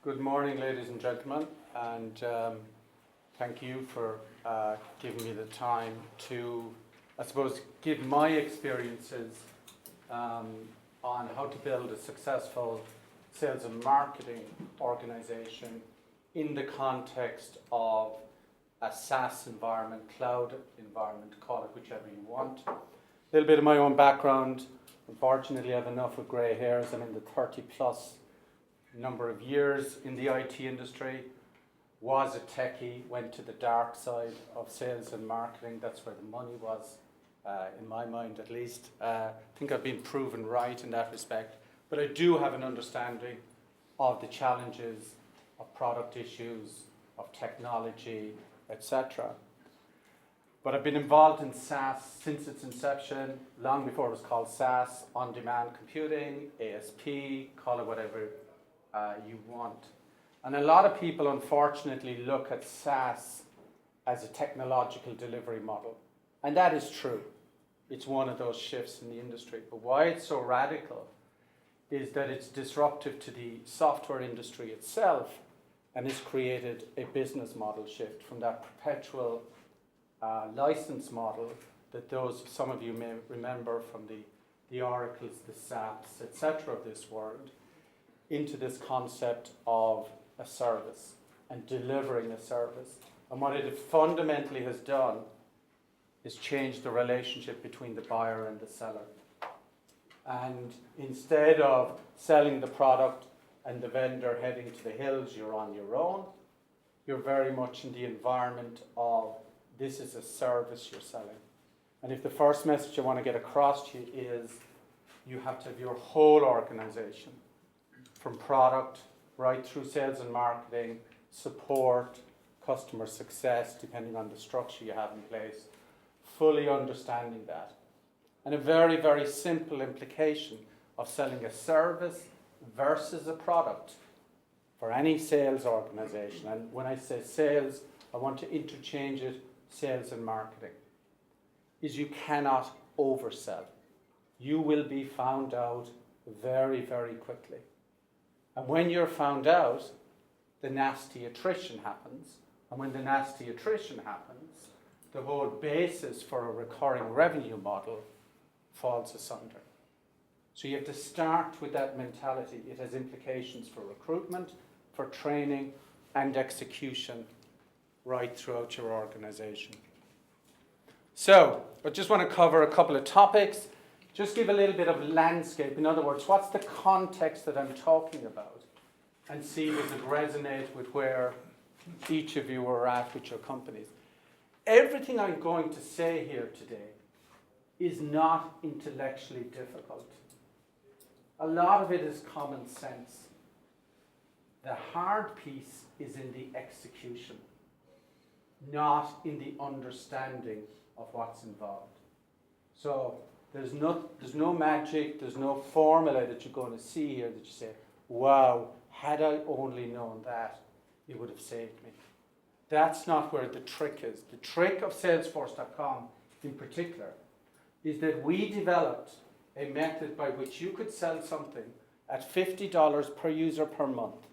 Good morning, ladies and gentlemen, and thank you for giving me the time to, I suppose, give my experiences on how to build a successful sales and marketing organization in the context of a SaaS environment, cloud environment, call it whichever you want. A little bit of my own background. Unfortunately, I have enough with grey hairs. I'm in the 30 plus number of years in the IT industry, was a techie, went to the dark side of sales and marketing. That's where the money was, in my mind at least. I think I've been proven right in that respect, but I do have an understanding of the challenges of product issues, of technology, etc. But I've been involved in SaaS since its inception, long before it was called SaaS, on-demand computing, ASP, call it whatever you want. And a lot of people unfortunately look at SaaS as a technological delivery model. And that is true. It's one of those shifts in the industry. But why it's so radical is that it's disruptive to the software industry itself and has created a business model shift from that perpetual license model that some of you may remember from the Oracles, the SAPs, etc. of this world, into this concept of a service and delivering a service. And what it fundamentally has done is change the relationship between the buyer and the seller. And instead of selling the product and the vendor heading to the hills, you're on your own, you're very much in the environment of this is a service you're selling. And if the first message I want to get across to you is you have to have your whole organization, from product right through sales and marketing, support, customer success, depending on the structure you have in place, fully understanding that. And a very, very simple implication of selling a service versus a product for any sales organization. And when I say sales, I want to interchange it, sales and marketing, is you cannot oversell. You will be found out very, very quickly. And when you're found out, the nasty attrition happens. And when the nasty attrition happens, the whole basis for a recurring revenue model falls asunder. So you have to start with that mentality. It has implications for recruitment, for training, and execution right throughout your organization. So I just want to cover a couple of topics. Just give a little bit of landscape. In other words, what's the context that I'm talking about? And see, does it resonate with where each of you are at with your companies? Everything I'm going to say here today is not intellectually difficult. A lot of it is common sense. The hard piece is in the execution, not in the understanding of what's involved. So there's no magic, there's no formula that you're going to see here that you say, wow, had I only known that, it would have saved me. That's not where the trick is. The trick of Salesforce.com in particular is that we developed a method by which you could sell something at $50 per user per month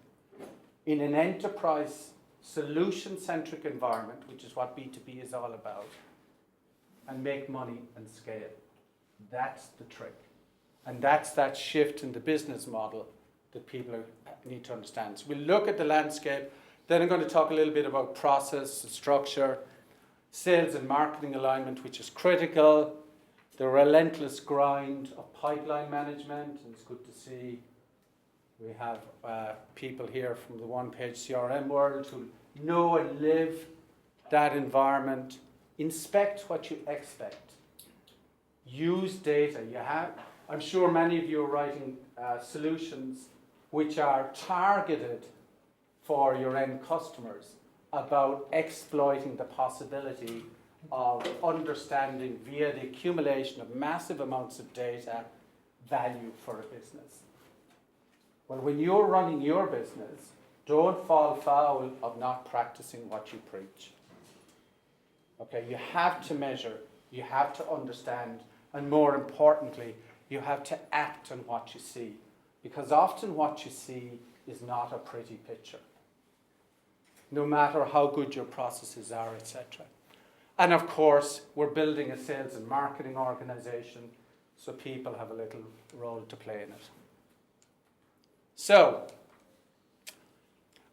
in an enterprise solution-centric environment, which is what B2B is all about, and make money and scale. That's the trick. And that's that shift in the business model that people need to understand. So we'll look at the landscape. Then I'm going to talk a little bit about process, structure, sales and marketing alignment, which is critical, the relentless grind of pipeline management. And it's good to see we have people here from the one-page CRM world who know and live that environment. Inspect what you expect. Use data. I'm sure many of you are writing solutions which are targeted for your end customers about exploiting the possibility of understanding via the accumulation of massive amounts of data value for a business. Well, when you're running your business, don't fall foul of not practicing what you preach. Okay, you have to measure, you have to understand, and more importantly, you have to act on what you see. Because often what you see is not a pretty picture, no matter how good your processes are, etc. And of course, we're building a sales and marketing organization, so people have a little role to play in it. So,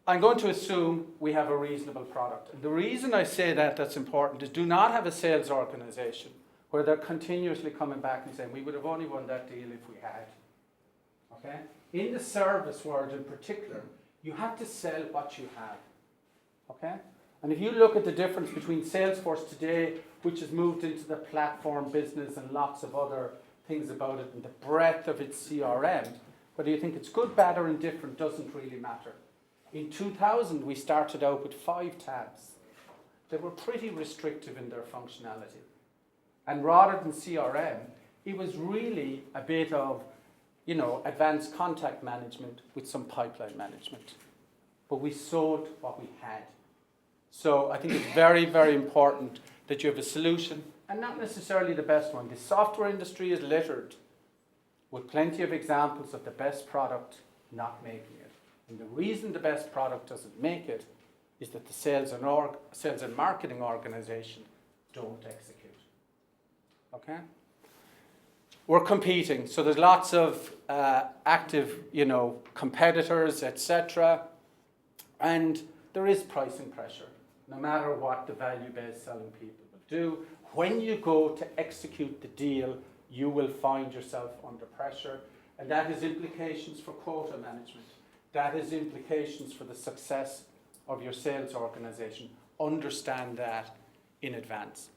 I'm going to assume we have a reasonable product. And the reason I say that that's important is do not have a sales organization where they're continuously coming back and saying, we would have only won that deal if we had. Okay? In the service world in particular, you have to sell what you have. Okay? And if you look at the difference between Salesforce today, which has moved into the platform business and lots of other things about it, and the breadth of its CRM, whether you think it's good, bad, or indifferent doesn't really matter. In 2000, we started out with 5 tabs. They were pretty restrictive in their functionality. And rather than CRM, it was really a bit of, advanced contact management with some pipeline management. But we sold what we had. So I think it's very, very important that you have a solution, and not necessarily the best one. The software industry is littered with plenty of examples of the best product not making it. And the reason the best product doesn't make it is that the sales and marketing organization don't execute. Okay? We're competing, so there's lots of active, competitors, etc. And there is pricing pressure, no matter what the value-based selling people will do. When you go to execute the deal, you will find yourself under pressure, and that has implications for quota management. That has implications for the success of your sales organization. Understand that in advance.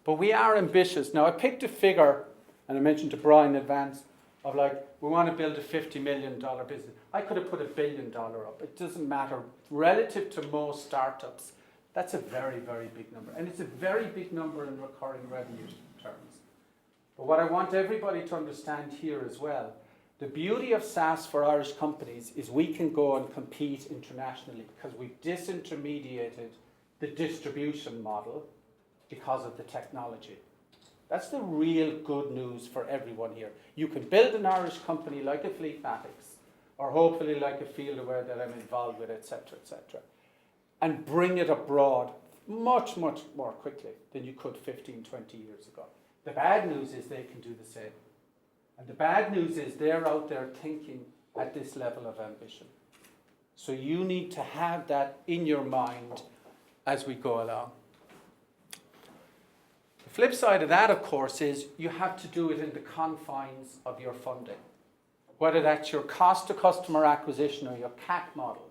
But we are ambitious. Now, I picked a figure, and I mentioned to Brian in advance, of we want to build a $50 million business. I could have put $1 billion up. It doesn't matter. Relative to most startups, that's a very, very big number. And it's a very big number in recurring revenue terms. But what I want everybody to understand here as well, the beauty of SaaS for Irish companies is we can go and compete internationally because we've disintermediated the distribution model because of the technology. That's the real good news for everyone here. You can build an Irish company like a Fleetmatics, or hopefully like a Fieldaware that I'm involved with, etc., and bring it abroad much, much more quickly than you could 15, 20 years ago. The bad news is they can do the same. And the bad news is they're out there thinking at this level of ambition. So you need to have that in your mind as we go along. The flip side of that, of course, is you have to do it in the confines of your funding. Whether that's your cost to customer acquisition or your CAC model,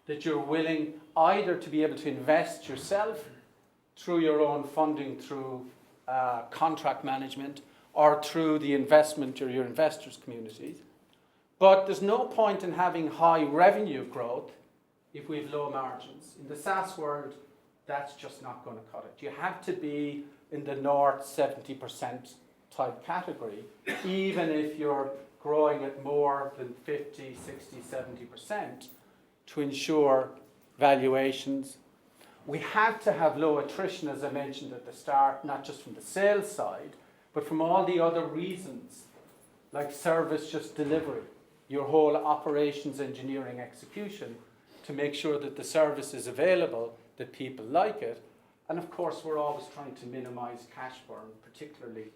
that you're willing either to be able to invest yourself through your own funding, through contract management, or through the investment or your investors' communities. But there's no point in having high revenue growth if we have low margins. In the SaaS world, that's just not going to cut it. You have to be in the north 70% type category, even if you're growing at more than 50, 60, 70% to ensure valuations. We have to have low attrition, as I mentioned at the start, not just from the sales side, but from all the other reasons, like service just delivery, your whole operations engineering execution, to make sure that the service is available, that people like it. And of course, we're always trying to minimize cash burn, particularly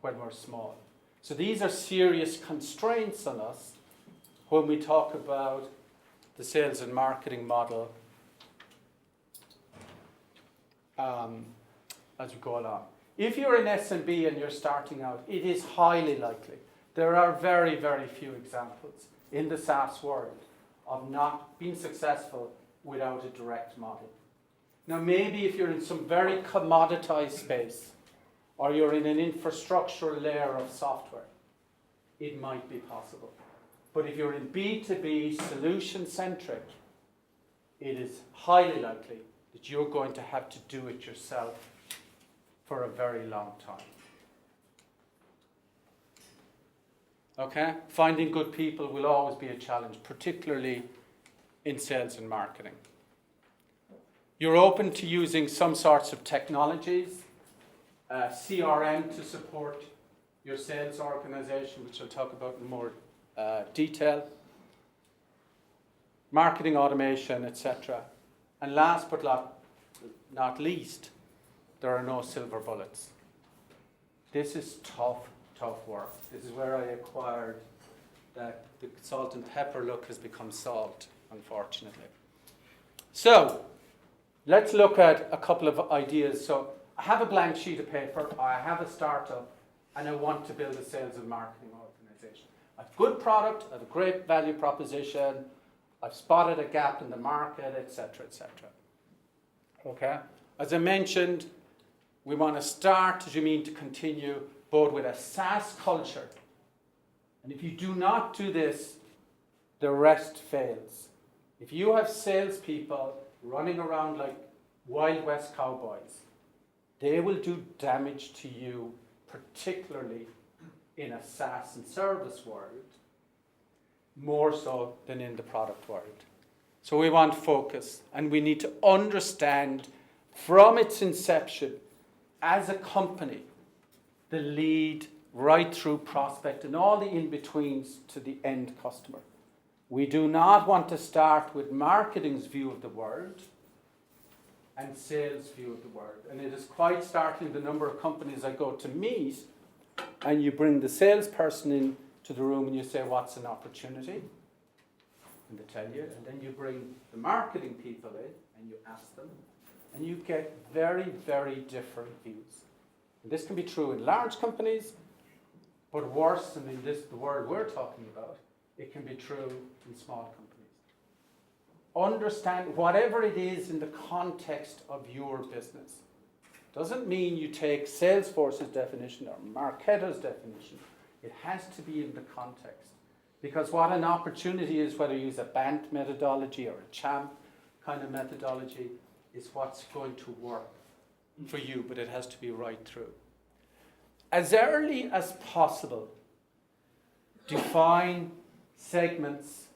when we're small. So these are serious constraints on us when we talk about the sales and marketing model as we go along. If you're an SMB and you're starting out, it is highly likely. There are very, very few examples in the SaaS world of not being successful without a direct model. Now, maybe if you're in some very commoditized space, or you're in an infrastructural layer of software, it might be possible. But if you're in B2B solution-centric, it is highly likely that you're going to have to do it yourself for a very long time. Okay? Finding good people will always be a challenge, particularly in sales and marketing. You're open to using some sorts of technologies, CRM to support your sales organization, which I'll talk about in more detail. marketing automation, etc. And last but not least, there are no silver bullets. This is tough work. This is where I acquired that the salt and pepper look has become salt, unfortunately. So, let's look at a couple of ideas. So, I have a blank sheet of paper, I have a startup, and I want to build a sales and marketing organization. I have a good product, I have a great value proposition, I've spotted a gap in the market, etc., etc. Okay? As I mentioned, we want to start, as you mean to continue, both with a SaaS culture. And if you do not do this, the rest fails. If you have salespeople running around like Wild West cowboys, they will do damage to you, particularly in a SaaS and service world, more so than in the product world. So we want focus, and we need to understand from its inception as a company, the lead right through prospect and all the in-betweens to the end customer. We do not want to start with marketing's view of the world and sales view of the world. And it is quite startling the number of companies I go to meet, and you bring the salesperson in to the room and you say, what's an opportunity? And they tell you, and then you bring the marketing people in and you ask them, and you get very, very different views. And this can be true in large companies, but worse, and in the world we're talking about, it can be true in small companies. Understand whatever it is in the context of your business. Doesn't mean you take Salesforce's definition or Marketer's definition. It has to be in the context. Because what an opportunity is, whether you use a BANT methodology or a CHAMP kind of methodology, is what's going to work for you, but it has to be right through. As early as possible, define segments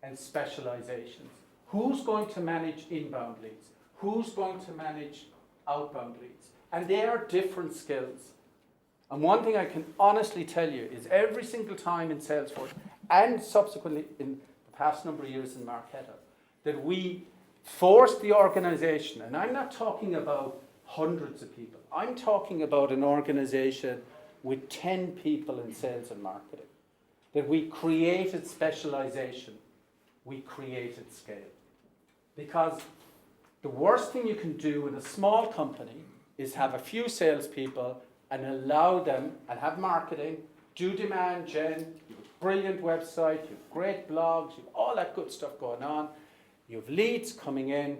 and specializations. Who's going to manage inbound leads? Who's going to manage outbound leads? And they are different skills. And one thing I can honestly tell you is every single time in Salesforce, and subsequently in the past number of years in Marketer, that we force the organization, and I'm not talking about hundreds of people, I'm talking about an organization with 10 people in sales and marketing, that we created specialization, we created scale. Because the worst thing you can do in a small company is have a few salespeople and allow them, and have marketing, do demand gen, you have a brilliant website, you have great blogs, you have all that good stuff going on, you have leads coming in,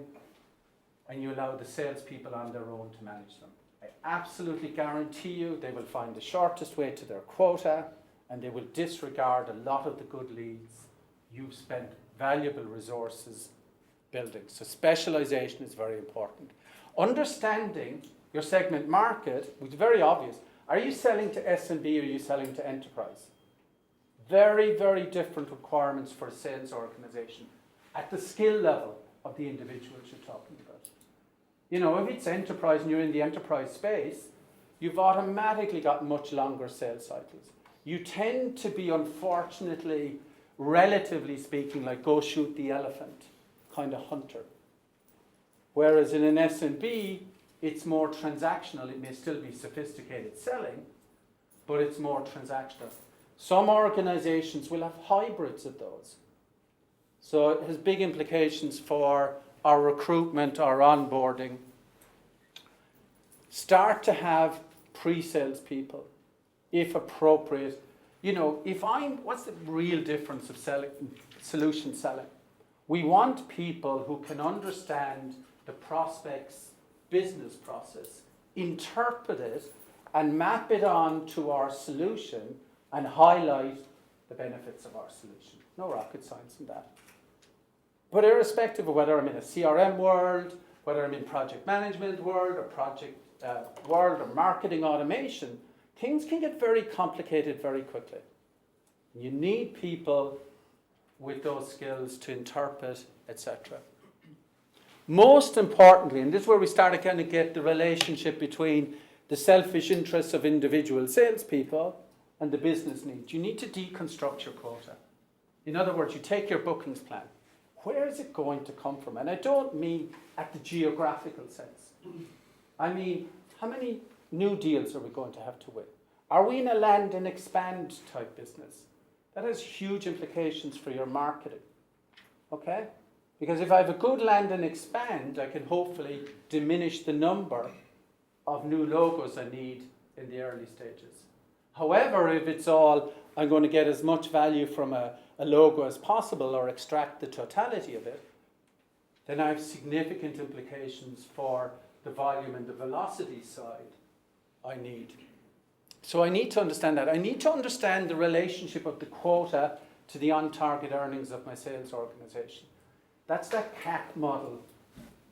and you allow the salespeople on their own to manage them. I absolutely guarantee you they will find the shortest way to their quota, and they will disregard a lot of the good leads you've spent valuable resources building. So specialization is very important. Understanding your segment market, which is very obvious. Are you selling to SMB or are you selling to enterprise? Very, very different requirements for a sales organization at the skill level of the individuals you're talking about. You know, if it's enterprise and you're in the enterprise space, you've automatically got much longer sales cycles. You tend to be, unfortunately, relatively speaking, like go shoot the elephant kind of hunter. Whereas in an SMB, it's more transactional. It may still be sophisticated selling, but it's more transactional. Some organizations will have hybrids of those. So it has big implications for our recruitment, our onboarding. Start to have pre-sales people, if appropriate. You know, what's the real difference of solution selling? We want people who can understand the prospect's business process, interpret it, and map it on to our solution and highlight the benefits of our solution. No rocket science in that. But irrespective of whether I'm in a CRM world, whether I'm in project management world, or project world, or marketing automation, things can get very complicated very quickly. You need people with those skills to interpret, etc. Most importantly, and this is where we start to kind of get the relationship between the selfish interests of individual salespeople and the business needs. You need to deconstruct your quota. In other words, you take your bookings plan. where is it going to come from? And I don't mean at the geographical sense. I mean, how many new deals are we going to have to win? Are we in a land and expand type business? That has huge implications for your marketing. Okay? Because if I have a good land and expand, I can hopefully diminish the number of new logos I need in the early stages. However, if it's all, I'm going to get as much value from a logo as possible or extract the totality of it, then I have significant implications for the volume and the velocity side I need. So I need to understand that. I need to understand the relationship of the quota to the on-target earnings of my sales organization. That's that CAC model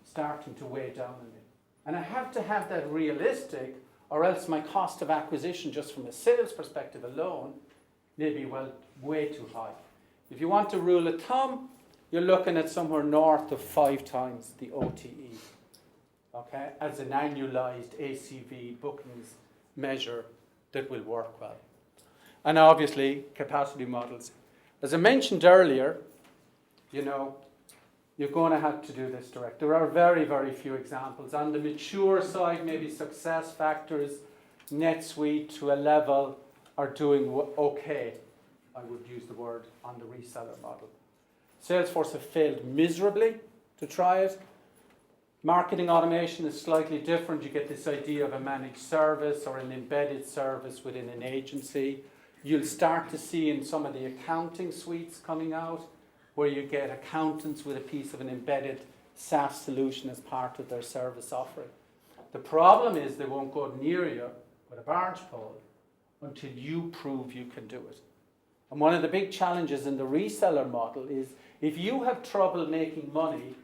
starting to weigh down on me. And I have to have that realistic, or else my cost of acquisition just from a sales perspective alone may be way too high. If you want to rule of thumb, you're looking at somewhere north of 5 times the OTE, okay, as an annualized ACV bookings measure that will work well. And obviously, capacity models. As I mentioned earlier, you're going to have to do this direct. There are very, very few examples. On the mature side, maybe SuccessFactors, NetSuite to a level are doing okay, I would use the word, on the reseller model. Salesforce have failed miserably to try it. Marketing automation is slightly different. You get this idea of a managed service or an embedded service within an agency. You'll start to see in some of the accounting suites coming out where you get accountants with a piece of an embedded SaaS solution as part of their service offering. The problem is they won't go near you with a barge pole until you prove you can do it. And one of the big challenges in the reseller model is if you have trouble making money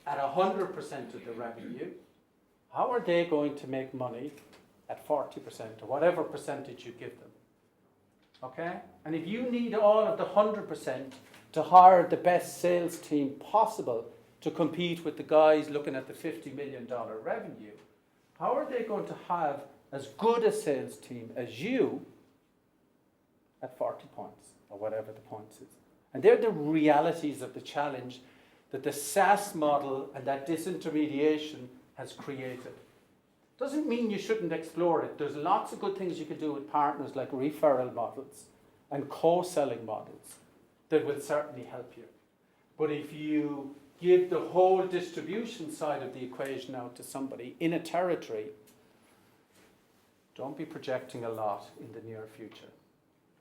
at 100% of the revenue, how are they going to make money at 40% or whatever percentage you give them? Okay? And if you need all of the 100% to hire the best sales team possible to compete with the guys looking at the $50 million revenue, how are they going to have as good a sales team as you at 40 points or whatever the points is? And they're the realities of the challenge that the SaaS model and that disintermediation has created. Doesn't mean you shouldn't explore it. There's lots of good things you can do with partners like referral models and co-selling models that will certainly help you. But if you give the whole distribution side of the equation out to somebody in a territory, don't be projecting a lot in the near future.